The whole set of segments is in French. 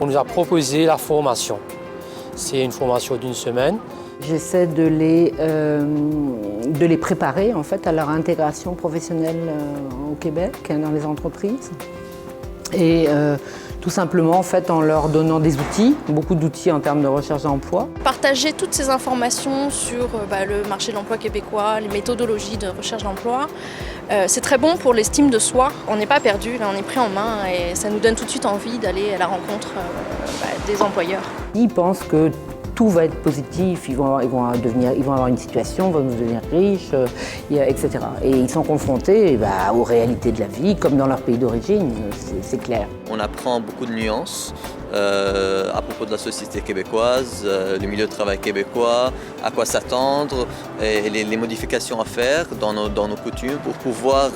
On nous a proposé la formation. C'est une formation d'une semaine. J'essaie de les préparer en fait, à leur intégration professionnelle au Québec, dans les entreprises. Et tout simplement en, fait, en leur donnant des outils, beaucoup d'outils en termes de recherche d'emploi. Partager toutes ces informations sur le marché de l'emploi québécois, les méthodologies de recherche d'emploi, c'est très bon pour l'estime de soi. On n'est pas perdu, là, on est pris en main et ça nous donne tout de suite envie d'aller à la rencontre des employeurs. Ils pensent que tout va être positif, ils vont avoir une situation, ils vont devenir riches, etc. Et ils sont confrontés aux réalités de la vie, comme dans leur pays d'origine, c'est clair. On apprend beaucoup de nuances à propos de la société québécoise, le milieu de travail québécois, à quoi s'attendre et les modifications à faire dans nos coutumes pour pouvoir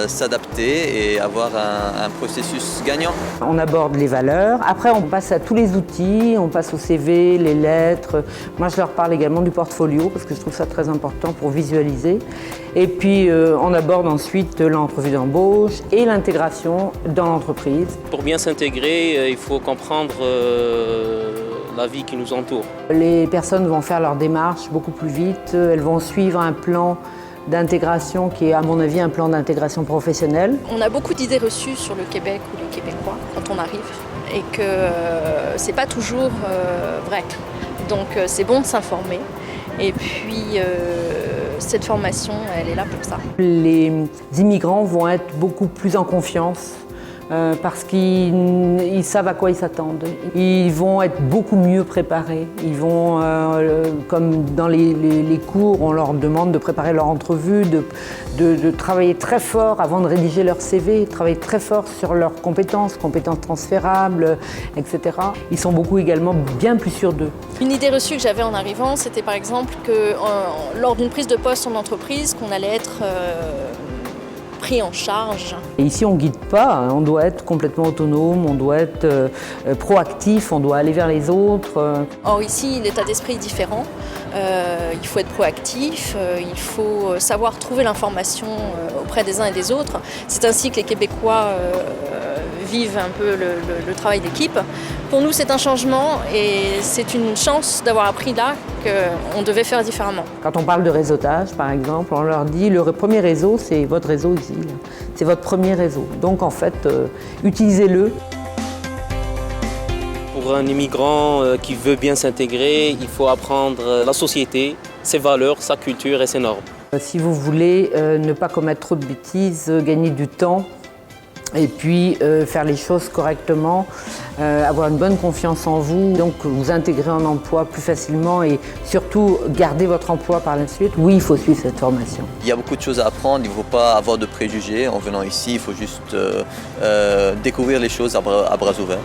s'adapter et avoir un processus gagnant. On aborde les valeurs, après on passe à tous les outils, on passe au CV, les lettres. Moi je leur parle également du portfolio parce que je trouve ça très important pour visualiser. Et puis on aborde ensuite l'entrevue d'embauche et l'intégration dans l'entreprise. Pour bien s'intégrer, il faut comprendre la vie qui nous entoure. Les personnes vont faire leur démarche beaucoup plus vite, elles vont suivre un plan d'intégration qui est à mon avis un plan d'intégration professionnelle. On a beaucoup d'idées reçues sur le Québec ou les Québécois quand on arrive et que c'est pas toujours vrai. Donc c'est bon de s'informer et puis cette formation elle est là pour ça. Les immigrants vont être beaucoup plus en confiance parce qu'ils savent à quoi ils s'attendent. Ils vont être beaucoup mieux préparés. Ils vont, comme dans les cours, on leur demande de préparer leur entrevue, de travailler très fort avant de rédiger leur CV, travailler très fort sur leurs compétences transférables, etc. Ils sont beaucoup également bien plus sûrs d'eux. Une idée reçue que j'avais en arrivant, c'était par exemple que lors d'une prise de poste en entreprise, qu'on allait être pris en charge. Et ici, on ne guide pas, on doit être complètement autonome, on doit être proactif, on doit aller vers les autres. Or ici, l'état d'esprit est différent. Il faut être proactif, il faut savoir trouver l'information auprès des uns et des autres. C'est ainsi que les Québécois vivent un peu le travail d'équipe. Pour nous, c'est un changement et c'est une chance d'avoir appris là qu'on devait faire différemment. Quand on parle de réseautage, par exemple, on leur dit le premier réseau, c'est votre réseau ici. C'est votre premier réseau. Donc en fait, utilisez-le. Pour un immigrant qui veut bien s'intégrer, il faut apprendre la société, ses valeurs, sa culture et ses normes. Si vous voulez ne pas commettre trop de bêtises, gagner du temps, et puis faire les choses correctement, avoir une bonne confiance en vous, donc vous intégrer en emploi plus facilement et surtout garder votre emploi par la suite. Oui, il faut suivre cette formation. Il y a beaucoup de choses à apprendre, il ne faut pas avoir de préjugés en venant ici, il faut juste découvrir les choses à bras ouverts.